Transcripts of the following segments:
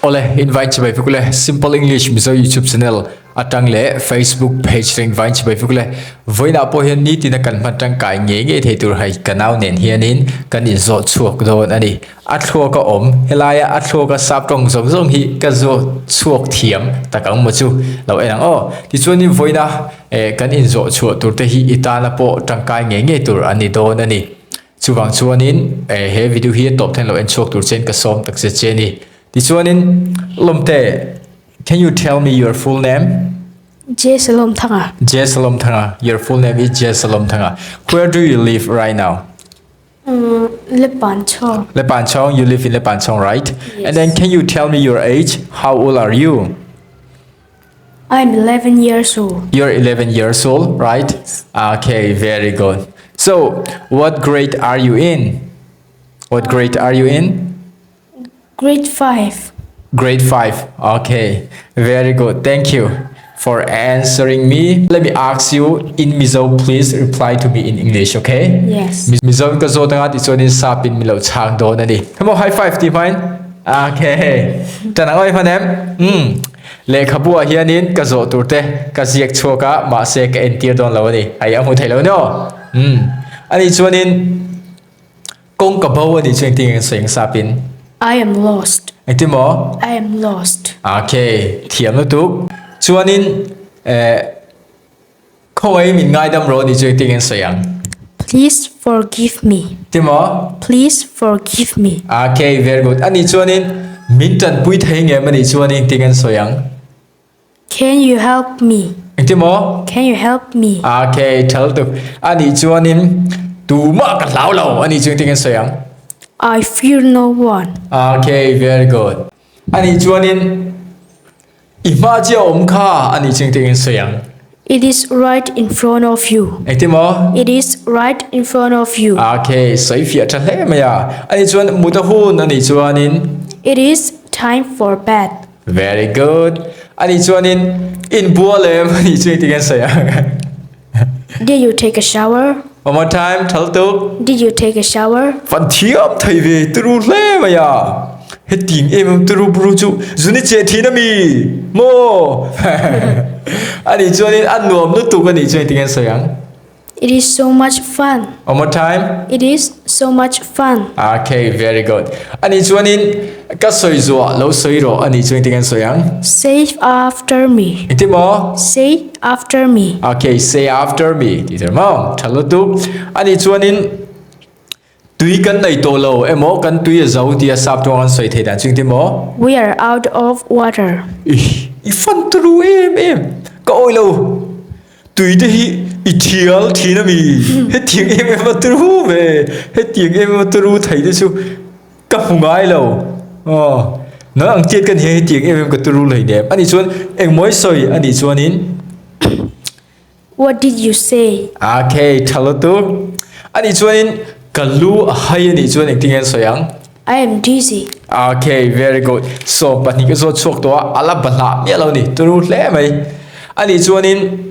Ole invite by Fukule Simple English Mizo YouTube channel atang le Facebook page invite by Fukule voina po hian ni tina kan matang kai nge theitur hai kanau nen hianin kan in zo chuak don ani athlo ka helaya athlo ka sap tong zong hi ka zo chuak thiam takang mo chu lo enang o ti chuani voina kan in zo chu tur te hi itana po tangkai nge tur ani don ani chuwang chuanin he video hi top 10 lo en chuak tur chen ka som tak se cheni ti chuanin lomte can you tell me your full name? Sap Ṭawng A. Sap Ṭawng A. Your full name is Sap Ṭawng A. Where do you live right now? Leppan Chong. Leppan Chong. You live in Leppan Chong, right? Yes. And then can you tell me your age? How old are you? I'm 11 years old. You're 11 years old, right? Yes. Okay, very good. So, what grade are you in? What grade are you in? Grade 5. Grade 5. Okay, very good. Thank you for answering me. Let me ask you in Mizo, please reply to me in English, okay? Yes. Mizo ka zo tanga ti chuanin sapin milo chang do na ni. Come on, high five ti fine. Okay. Tanang oi phanem. Le khabua hianin ka zo turte ka siak choka ma se ka entir don lo ni. Ai amu thai lo no. Ani chuanin kong ka baw ni chuan ting seng sapin. I am lost. Ati mo? I am lost. Okay, thiam lo tuk. Chuanin khoi min ngai dam ro ni chuan ting sayang. Please forgive me. Ti mo? Please forgive me. Okay, very good. Ani chuanin min tan pui thei nge mani chuanin ting sayang. Can you help me? Ti mo? Can you help me? Okay, thal tuk. Ani chuanin tu ma ka lau lo ani chuan ting sayang. I fear no one. Okay, very good. Ani chuanin ima chia om kha ani chuan ting sayang. It is right in front of you. Ti mo? It is right in front of you. Okay, sai fia tha hle maya. Ani chuan mutahun ani chuanin. It is time for bed. Very good. Ani chuanin in bualem ani chuan ting sayang. Did you take a shower? One more time, thal tuk. Did you take a shower? Fan thiam thai ve tru hle maya. He ting em tru bru chu zuni che thina mi mo. Ani chuanin an nuam nu tuk ani chuan ting sayang. It is so much fun. One more time. It is so much fun. Okay, very good. Ani chuanin ka soi zo lo soi ro ani chuan ting sayang. Say after me. Iti mo? Say after me. Okay, say after me. Teacher mo, thalo tu. Ani chuanin tui kan nei to lo emo kan tui zau tia sap tong an soi thei dan chung ti mo. We are out of water. I fan tru em. Ka oi lo. Tui te hi I thial thina mi. He thiang em tru ve. He thiang em tru thei de chu ka hungai lo. Nó ang tiết kan he thiang em ka tru lai de. Ani chuan eng moi soi ani chuanin. What did you say? Okay, thalo tu. Ani chuanin kalu hai ani chuan eng ting sayang. I am dizzy. Okay, very good. So pani ka so chok to ala bala mi lo ni tru hle mai. Ani chuanin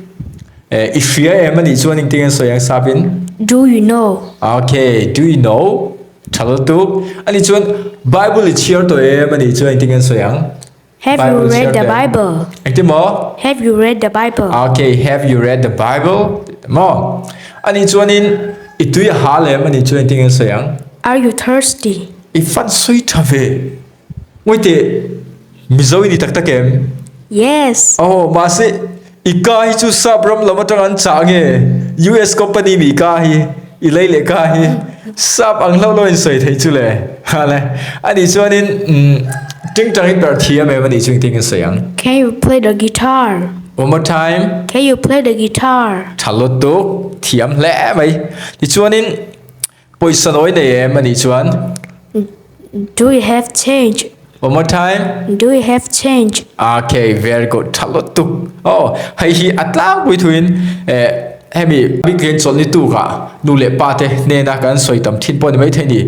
if you am ani chuanin ting sayang sapin. Do you know? Okay, do you know? Thalo tu. Ani chuan Bible is here to am ani chuan ting sayang. Have you read the Bible? Ati mo? Have you read the Bible? Okay, have you read the Bible? Mo. Ani chuanin itui halem ani chuan ting sayang. Are you thirsty? Ifan sui thave. Ngoite mizo ni tak takem. Yes. Oh, mase ikai chu sabram lamatang an change. US company mi kai ilai le kai. Sap ang lo lo in soi thei chu le. Hale. Ani chuanin ting tang ber thiam em ani chuan ting sayang. Can you play the guitar? One more time. Can you play the guitar? Thalo tu thiam hle mai. Ti chuanin poisa noi ne em ani chuan. Do you have change? One more time. Do you have change? Okay, very good. Thalo tu. Oh, hay hi atlang between hemi big gen chol ni tu ka. Nu le pa te ne na kan soi tam thin pon mai thai ni.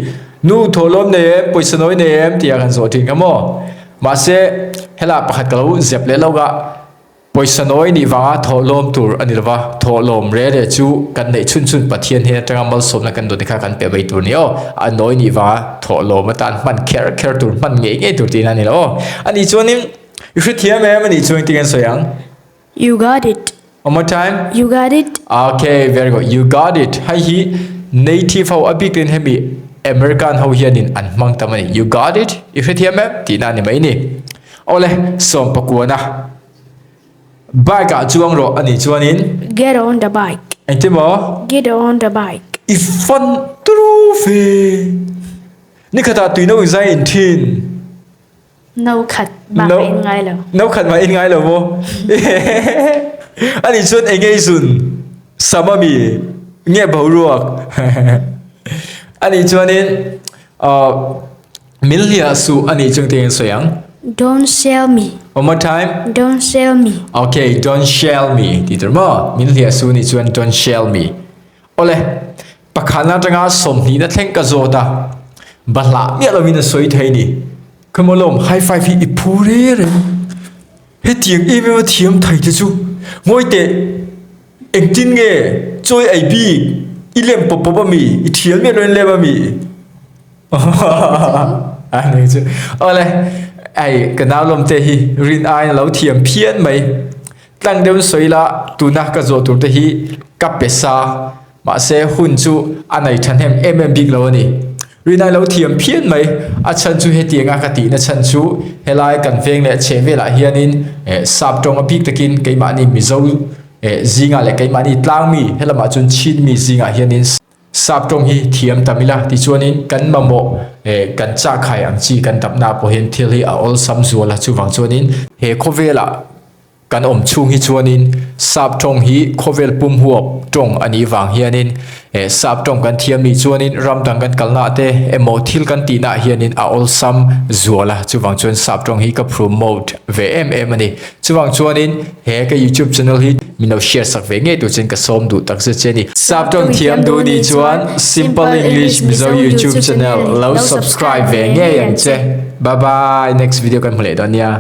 Nu tholom ne poisa noi ne em tia kan zo thing amo. Ma se hela pakhat kalo zep le lo ga poisa noi ni wanga tho lom tur anirwa tho lom re re chu kan nei chun chun pathian he tanga mal som na kan do dikha kan pe bai tur ni o anoi ni wanga tho lom tan man kher tur man nge tur tin ani lo ani chuanin you should hear me ani chuan ting an soyang You got it. one more time. You got it. Okay, very good. You got it. Hai hi native how abik hemi American how hianin an mang tamani. You got it. If it here map ti na ni mai ni. Ole som pakuana. Baga chuang ro ani chuanin. Get on the bike. Antimo. Get on the bike. Ifan trufe. Ni kata tuino zai in tin. Nấu khật bà Nấu- in ngay rồi. Nấu khẩn mà in ngay là vô. Anh xuân anh nghe xuân sama mi nghe bảo ruột. Anh xuân nên milia su anh xuân tiếng soyang. Don't sell me. One more time. Don't sell me. Okay, don't shell me. Thì tưởng mà milia su ni xuân don't shell me. Ole, pakhana tanga som ni na theng ka zo ta. Bala mi lo mi na soi thai ni. Come on, high five hi ipure re. Hết tiếng email thiam thầy thế chú ngồi tệ anh tin nghe trôi ai bi ilem popo mi thiam me lên lem mi này chứ ole ai cái nào lom tệ hi rin ai lâu thiam phiền mày tăng đem soi la tu na cái zo tu tệ hi cặp pesa mà sẽ hun chú anh này thành em big lâu ni rin ai lâu thiam phiền mày à chân chú hết tiếng à cái tí na chân chú hay lại cần phèn lệ chế về lại hianin sap trong a big takin cái mà ni mizo zinga le cái mà ni tlang mi hay là mà chun chin mi zinga hianin sap trong hi thiam tamila ti chuanin kan mamo kan cha khai ang chi kan tapna po hen thil hi a ol sam zuala chu wang chuanin he khovela kan om chung hi chuanin sap trong hi khovel pum huop trong ani wang hianin sap trong kan thiam mi chuanin ram tang kan kalna te emo thil kan tina hianin a ol sam zuala chu wang chuan sap trong hi ka promote ve ani chu wang chuanin he ka YouTube channel hi mino share sak ve nge tu chen ka som du tak se cheni sap trong thiam du ni chuan simple english mizo YouTube channel lo subscribe ve nge yang che bye bye next video kan mule don ya